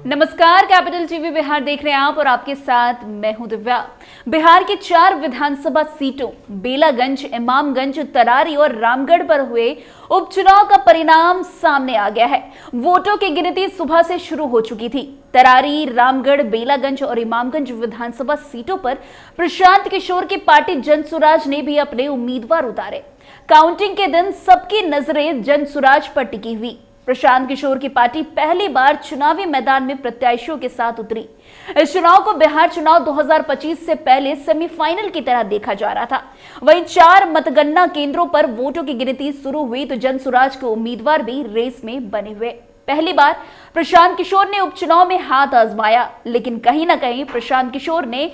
नमस्कार, capital TV Bihar देख रहे हैं आप और आपके साथ मैं हूं दिव्या। बिहार की 4 विधानसभा सीटों बेलागंज, इमामगंज, तरारी और रामगढ़ पर हुए उपचुनाव का परिणाम सामने आ गया है। वोटों की गिनती सुबह से शुरू हो चुकी थी। तरारी, रामगढ़, बेलागंज और इमामगंज विधानसभा सीटों पर प्रशांत किशोर की पार्टी जनसुराज ने भी अपने उम्मीदवार उतारे। काउंटिंग के दिन सबकी नजरें जनसुराज पर टिकी हुई। प्रशांत किशोर की पार्टी पहली बार चुनावी मैदान में प्रत्याशियों के साथ उतरी। इस चुनाव को बिहार चुनाव 2025 से पहले सेमीफाइनल की तरह देखा जा रहा था। वहीं 4 मतगणना केंद्रों पर वोटों की गिनती शुरू हुई तो जनसुराज के उम्मीदवार भी रेस में बने हुए। पहली बार प्रशांत किशोर ने उपचुनाव में हाथ आजमाया, लेकिन कहीं ना कहीं प्रशांत किशोर ने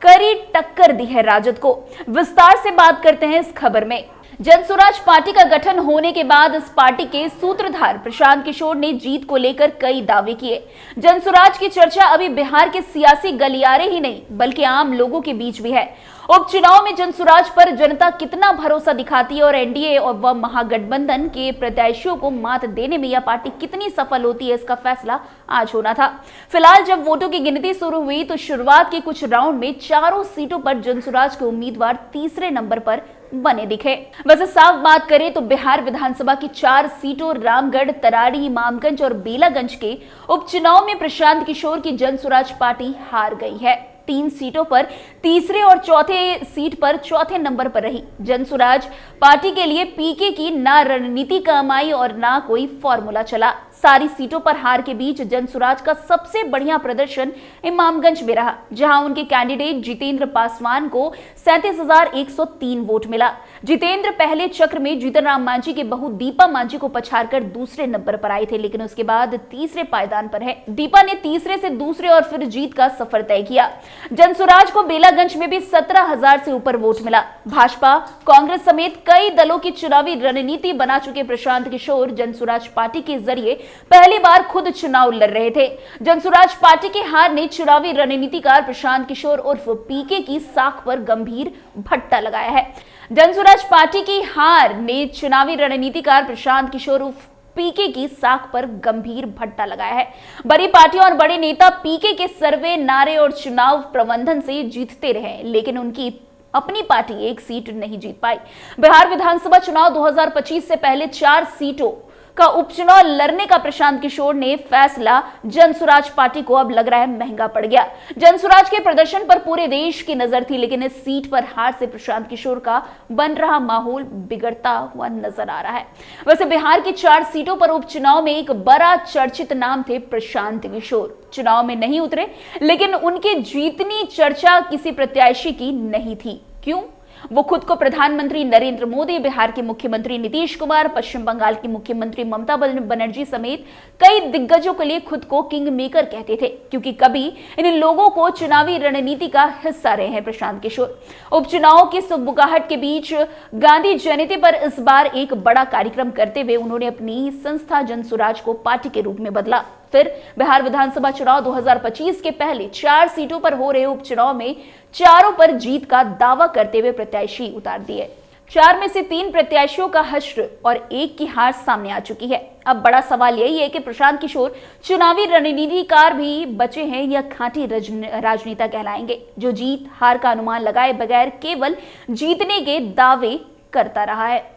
कड़ी टक्कर दी है राजद को। विस्तार से बात करते हैं इस खबर में। जनसुराज पार्टी का गठन होने के बाद इस पार्टी के सूत्रधार प्रशांत किशोर ने जीत को लेकर कई दावे किए। जनसुराज की चर्चा अभी बिहार के सियासी गलियारे ही नहीं बल्कि आम लोगों के बीच भी है। उपचुनाव में जनसुराज पर जनता कितना भरोसा दिखाती है और एनडीए और व महागठबंधन के प्रत्याशियों को मात देने में यह पार्टी कितनी सफल होती है, इसका फैसला आज होना था। फिलहाल जब वोटों की गिनती शुरू हुई तो शुरुआत के कुछ राउंड में चारों सीटों पर जनसुराज के उम्मीदवार तीसरे नंबर पर बने दिखे। वैसे साफ बात करें तो बिहार विधानसभा की 4 सीटों रामगढ़, तरारी, इमामगंज और बेलागंज के उपचुनाव में प्रशांत किशोर की जनसुराज पार्टी हार गई है। 3 सीटों पर तीसरे और चौथे सीट पर चौथे नंबर पर रही। जनसुराज पार्टी के लिए पीके की ना रणनीति काम आई और ना कोई फॉर्मूला चला। सारी सीटों पर हार के बीच जनसुराज का सबसे बढ़िया प्रदर्शन इमामगंज में रहा, जहां उनके कैंडिडेट जितेंद्र पासवान को 37,103 वोट मिला। जितेंद्र पहले चक्र में जीतन राम मांझी की बहू दीपा मांझी को पछाड़कर दूसरे नंबर पर आए थे, लेकिन उसके बाद तीसरे पायदान पर है। दीपा ने तीसरे से दूसरे और फिर जीत का सफर तय किया। जनसुराज को बेलागंज में भी 17,000 से ऊपर वोट मिला। भाजपा, कांग्रेस समेत कई दलों की चुनावी रणनीति बना चुके प्रशांत किशोर जनसुराज पार्टी के जरिए पहली बार खुद चुनाव लड़ रहे थे। जनसुराज पार्टी की हार ने चुनावी रणनीतिकार प्रशांत किशोर उर्फ पीके की साख पर गंभीर भट्टा लगाया है। जनसुराज पार्टी की हार ने चुनावी रणनीतिकार प्रशांत किशोर उर्फ पीके की साख पर गंभीर भट्टा लगाया है। बड़ी पार्टियां और बड़े नेता पीके के सर्वे, नारे और चुनाव प्रबंधन से जीतते रहे, लेकिन उनकी अपनी पार्टी एक सीट नहीं जीत पाई। बिहार विधानसभा चुनाव 2025 से पहले 4 सीटों का उपचुनाव लड़ने का प्रशांत किशोर ने फैसला जनसुराज पार्टी को अब लग रहा है महंगा पड़ गया। जनसुराज के प्रदर्शन पर पूरे देश की नजर थी, लेकिन इस सीट पर हार से प्रशांत किशोर का बन रहा माहौल बिगड़ता हुआ नजर आ रहा है। वैसे बिहार की 4 सीटों पर उपचुनाव में एक बड़ा चर्चित नाम थे प्रशांत किशोर। चुनाव में नहीं उतरे, लेकिन उनके जीतनी चर्चा किसी प्रत्याशी की नहीं थी। क्यों? वो खुद को प्रधानमंत्री नरेंद्र मोदी, बिहार के मुख्यमंत्री नीतीश कुमार, पश्चिम बंगाल की मुख्यमंत्री ममता बनर्जी समेत कई दिग्गजों के लिए खुद को किंग मेकर कहते थे, क्योंकि कभी इन लोगों को चुनावी रणनीति का हिस्सा रहे हैं प्रशांत किशोर। उपचुनाव की सुगबुगाहट के बीच गांधी जयंती पर इस बार एक बड़ा कार्यक्रम करते हुए उन्होंने अपनी संस्था जनसुराज को पार्टी के रूप में बदला। फिर बिहार विधानसभा चुनाव 2025 के पहले 4 सीटों पर हो रहे उपचुनाव में चारों पर जीत का दावा करते हुए प्रत्याशी उतार दिए। 4 में से 3 प्रत्याशियों का हश्र और 1 की हार सामने आ चुकी है। अब बड़ा सवाल यही है कि प्रशांत किशोर चुनावी रणनीतिकार भी बचे हैं या खांटी राजनेता कहलाएंगे, जो जीत हार का अनुमान लगाए बगैर केवल जीतने के दावे करता रहा है।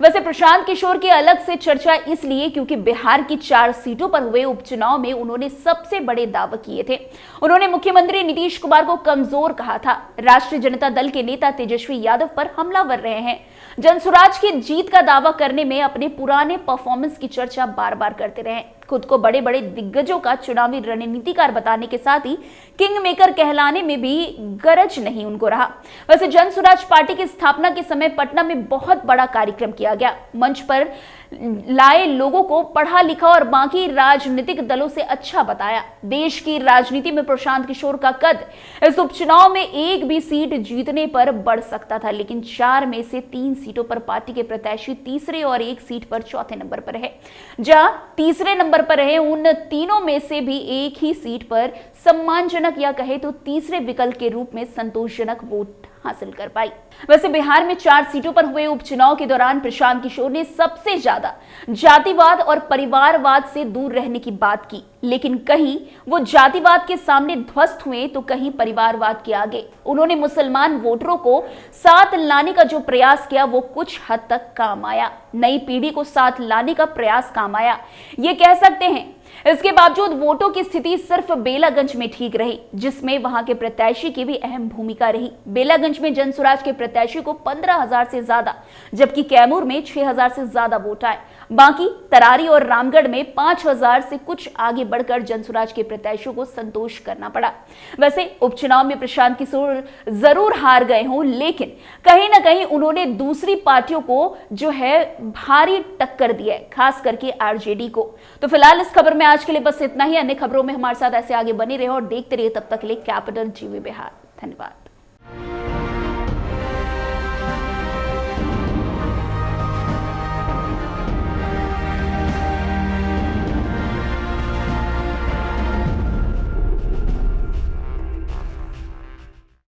वैसे प्रशांत किशोर की अलग से चर्चा इसलिए क्योंकि बिहार की 4 सीटों पर हुए उपचुनाव में उन्होंने सबसे बड़े दावे किए थे। उन्होंने मुख्यमंत्री नीतीश कुमार को कमजोर कहा था। राष्ट्रीय जनता दल के नेता तेजस्वी यादव पर हमलावर रहे हैं। जनसुराज की जीत का दावा करने में अपने पुराने परफॉर्मेंस की चर्चा बार बार करते रहे। खुद को बड़े बड़े दिग्गजों का चुनावी रणनीतिकार बताने के साथ ही किंग मेकर कहलाने में भी गरज नहीं उनको रहा। वैसे जनसुराज पार्टी की स्थापना के समय पटना में बहुत बड़ा कार्यक्रम किया गया। मंच पर लाए लोगों को पढ़ा लिखा और बाकी राजनीतिक दलों से अच्छा बताया। देश की राजनीति में प्रशांत किशोर का कद इस उपचुनाव में एक भी सीट जीतने पर बढ़ सकता था, लेकिन 4 में से 3 सीटों पर पार्टी के प्रत्याशी तीसरे और 1 सीट पर चौथे नंबर पर है। जहां तीसरे नंबर पर रहे उन तीनों में से भी एक ही सीट पर सम्मानजनक या कहे तो तीसरे विकल्प के रूप में संतोषजनक वोट हासिल कर पाई। वैसे बिहार में 4 सीटों पर हुए उपचुनाव के दौरान प्रशांत किशोर ने सबसे ज्यादा जातिवाद और परिवारवाद से दूर रहने की बात की, लेकिन कहीं वो जातिवाद के सामने ध्वस्त हुए तो कहीं परिवारवाद के आगे। उन्होंने मुसलमान वोटरों को साथ लाने का जो प्रयास किया वो कुछ हद तक काम आया। नई पीढ़ी को साथ लाने का प्रयास काम आया, ये कह सकते हैं। इसके बावजूद वोटों की स्थिति सिर्फ बेलागंज में ठीक रही, जिसमें वहां के प्रत्याशी की भी अहम भूमिका रही। बेलागंज में जनसुराज के प्रत्याशी को 15,000 से ज्यादा, जबकि कैमूर में 6,000 से ज्यादा वोट आए। बाकी तरारी और रामगढ़ में 5,000 से कुछ आगे बढ़कर जनसुराज के प्रत्याशियों को संतोष करना पड़ा। वैसे उपचुनाव में प्रशांत किशोर जरूर हार गए हों, लेकिन कहीं ना कहीं उन्होंने दूसरी पार्टियों को जो है भारी टक्कर दी है, खास करके आरजेडी को। तो फिलहाल इस खबर में आज के लिए बस इतना ही। अन्य खबरों में हमारे साथ ऐसे आगे बने रहे और देखते रहिए। तब तक के लिए कैपिटल टीवी बिहार। धन्यवाद।